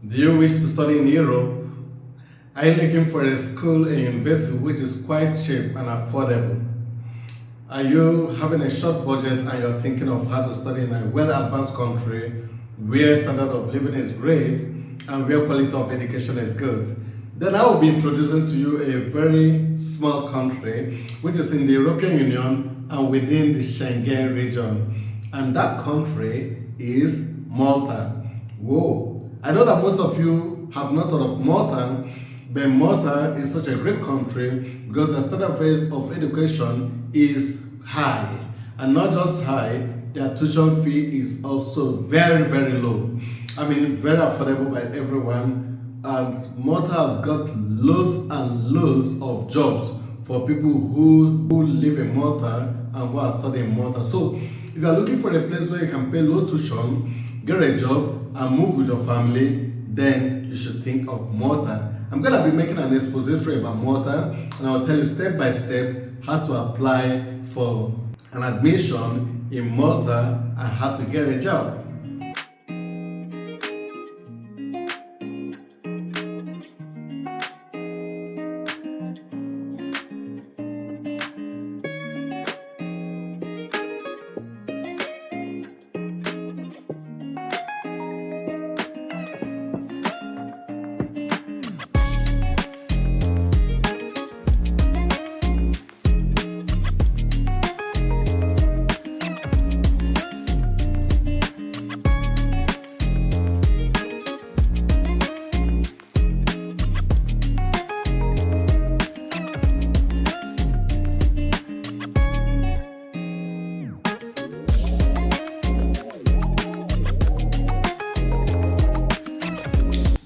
Do you wish to study in Europe? Are you looking for a school and university which is quite cheap and affordable? Are you having a short budget and you're thinking of how to study in a well-advanced country where standard of living is great and where quality of education is good? Then I will be introducing to you a very small country which is in the European Union and within the Schengen region. And that country is Malta. Whoa! I know that most of you have not heard of Malta, but Malta is such a great country because the standard of education is high. And not just high, their tuition fee is also very, very low. I mean, very affordable by everyone. And Malta has got loads and loads of jobs for people who live in Malta and who are studying in Malta. So if you are looking for a place where you can pay low tuition, get a job, and move with your family, then you should think of Malta. I'm going to be making an expository about Malta, and I'll tell you step by step how to apply for an admission in Malta and how to get a job.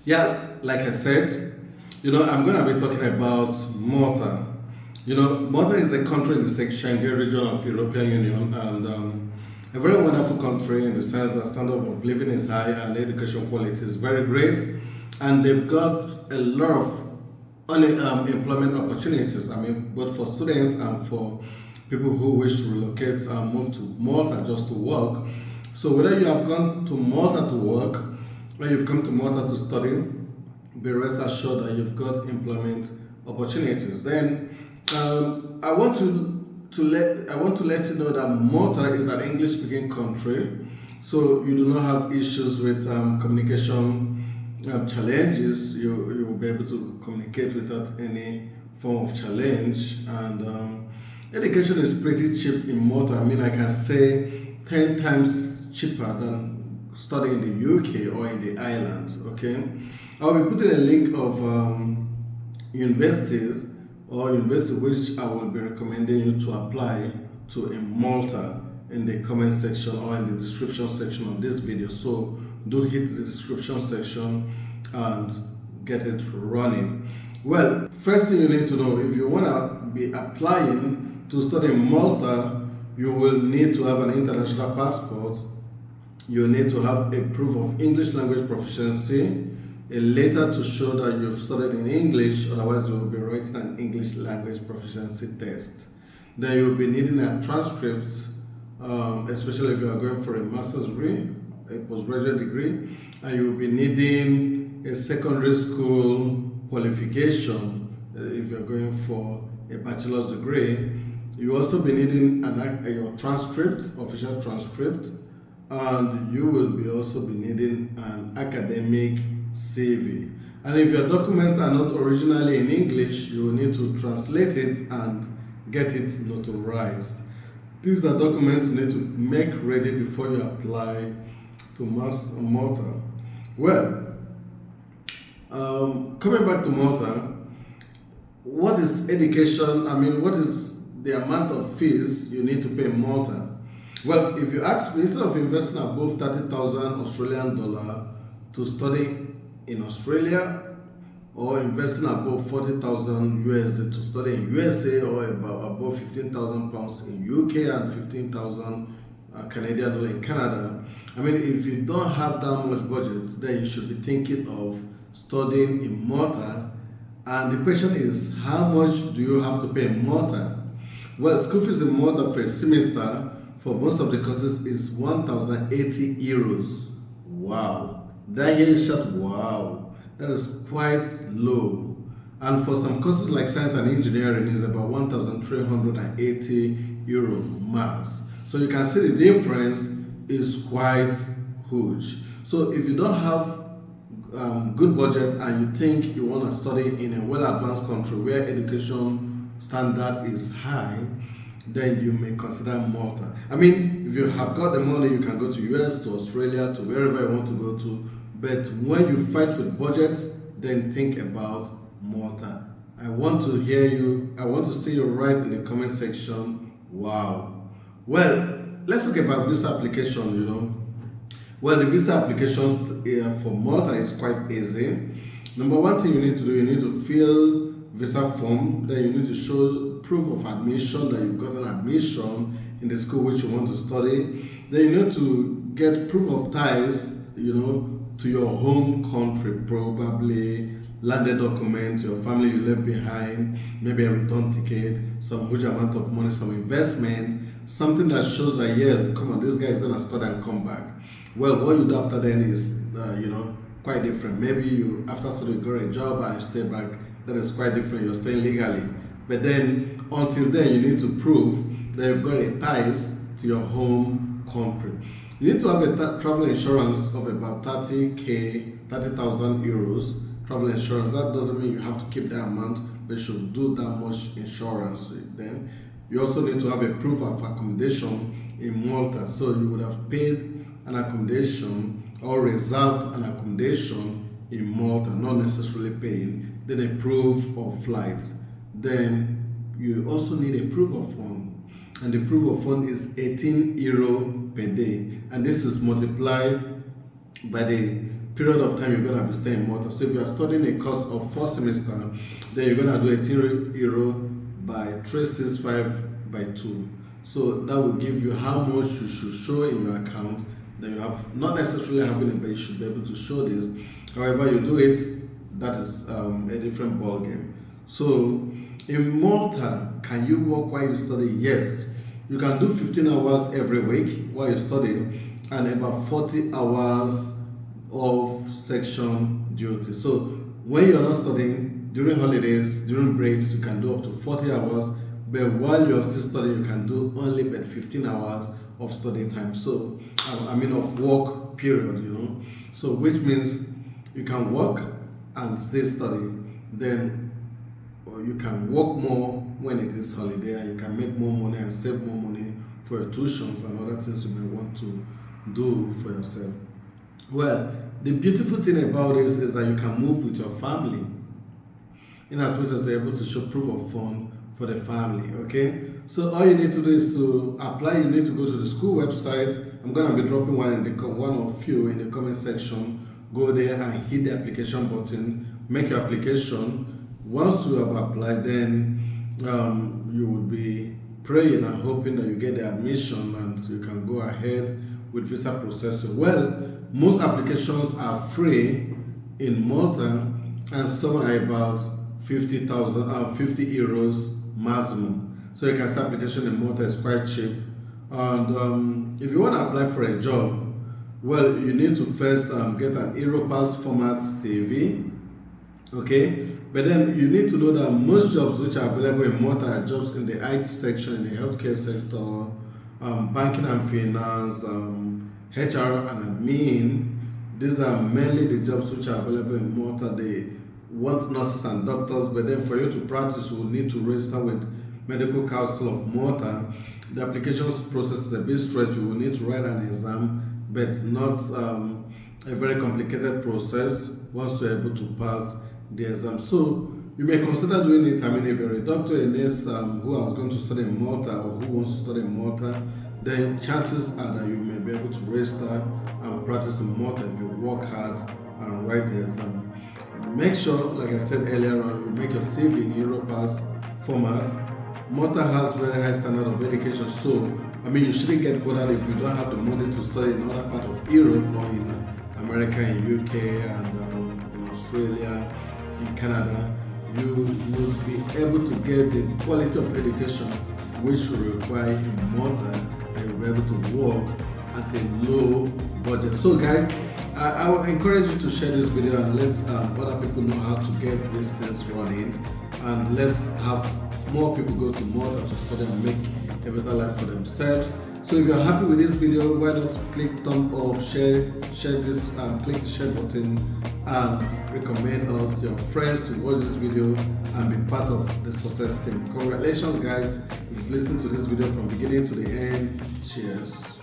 Yeah, like I said, I'm going to be talking about Malta. Malta is a country in the Schengen region of European Union and a very wonderful country in the sense that standard of living is high and education quality is very great. And they've got a lot of employment opportunities, both for students and for people who wish to relocate and move to Malta just to work. So whether you have gone to Malta to work or you've come to Malta to study, be rest assured that you've got employment opportunities. Then I want to let you know that Malta is an English-speaking country, so you do not have issues with communication challenges. You will be able to communicate without any form of challenge. And education is pretty cheap in Malta. I can say 10 times cheaper than studying in the UK or in the islands. Okay, I'll be putting a link of universities or university which I will be recommending you to apply to in Malta in the comment section or in the description section of this video. So do hit the description section and get it running. Well, first thing you need to know, if you want to be applying to study in Malta, you will need to have an international passport. You need to have a proof of English language proficiency, a letter to show that you've studied in English, otherwise you will be writing an English language proficiency test. Then you'll be needing a transcript, especially if you are going for a master's degree, a postgraduate degree, and you'll be needing a secondary school qualification if you're going for a bachelor's degree. You also be needing your transcript, official transcript, and you will be also be needing an academic CV. And if your documents are not originally in English, you will need to translate it and get it notarized. These are documents you need to make ready before you apply to Malta. Well, coming back to Malta, what is education? What is the amount of fees you need to pay in Malta? Well, if you ask me, instead of investing above 30,000 Australian dollar to study in Australia, or investing above 40,000 USD to study in USA, or above 15,000 pounds in UK and 15,000 Canadian dollar in Canada, if you don't have that much budget, then you should be thinking of studying in Malta. And the question is, how much do you have to pay in Malta? Well, school fees in Malta for a semester for most of the courses is 1,080 euros. Wow. That year shot, wow, that is quite low. And for some courses like science and engineering, is about 1,380 euro max. So you can see the difference is quite huge. So if you don't have good budget and you think you want to study in a well-advanced country where education standard is high, then you may consider Malta. I mean, if you have got the money, you can go to US, to Australia, to wherever you want to go to. But when you fight with budget, then think about Malta. I want to hear you. I want to see you write in the comment section. Wow. Well, let's talk about visa application. Well, the visa applications for Malta is quite easy. Number one thing you need to do, you need to fill visa form. Then you need to show proof of admission, that you've gotten admission in the school which you want to study. Then you need to get proof of ties, to your home country, probably landed document, your family you left behind, maybe a return ticket, some huge amount of money, some investment, something that shows that, yeah, come on, this guy is going to study and come back. Well, what you do after then is, quite different. Maybe you, after study, you got a job and you stay back. That is quite different. You're staying legally. But then, until then, you need to prove that you've got a ties to your home country. You need to have a travel insurance of about 30,000 euros. Travel insurance. That doesn't mean you have to keep that amount, but you should do that much insurance. Then you also need to have a proof of accommodation in Malta. So you would have paid an accommodation or reserved an accommodation in Malta, not necessarily paying. Then a proof of flight. Then you also need a proof of fund, and the proof of fund is 18 euro per day, and this is multiplied by the period of time you're going to be staying in Malta. So if you are studying a course of 4 semester, then you're going to do 18 euro by 365 by 2. So that will give you how much you should show in your account that you have, not necessarily having it, but you should be able to show this. However you do it, that is a different ball game. So in Malta, can you work while you study? Yes. You can do 15 hours every week while you study, and about 40 hours of section duty. So when you're not studying, during holidays, during breaks, you can do up to 40 hours, but while you're still studying, you can do only but 15 hours of study time. So, of work period, So which means you can work and still study. Then you can work more when it is holiday, and you can make more money and save more money for your tuitions and other things you may want to do for yourself. Well, the beautiful thing about this is that you can move with your family, in as much as you're able to show proof of fund for the family, okay? So all you need to do is to apply. You need to go to the school website. I'm going to be dropping one of you in the comment section. Go there and hit the application button, make your application. Once you have applied, then you will be praying and hoping that you get the admission and you can go ahead with visa processing. Well, most applications are free in Malta, and some are about 50 euros maximum. So you can see application in Malta is quite cheap. And if you want to apply for a job, well, you need to first get an Europass format CV, okay? But then you need to know that most jobs which are available in Malta are jobs in the IT section, in the healthcare sector, banking and finance, HR and admin. These are mainly the jobs which are available in Malta. They want nurses and doctors, but then for you to practice, you will need to register with Medical Council of Malta. The application process is a bit straight. You will need to write an exam, but not a very complicated process once you're able to pass the exam. So you may consider doing it. If you're a doctor, a nurse who is going to study in Malta or who wants to study in Malta, then chances are that you may be able to register and practice in Malta if you work hard and write the exam. Make sure, like I said earlier on, you make your CV in Europass format. Malta has very high standard of education, so you shouldn't get bothered if you don't have the money to study in other part of Europe or in America, in UK, and in Australia, in Canada. You will be able to get the quality of education which you require in Malta, and you'll be able to work at a low budget. So guys, I I will encourage you to share this video and let other people know how to get these things running, and let's have more people go to Malta to study and make a better life for themselves. So if you're happy with this video, why not click thumb up, share this, and click the share button, and recommend us to your friends to watch this video and be part of the success team. Congratulations guys, if you've listened to this video from beginning to the end. Cheers.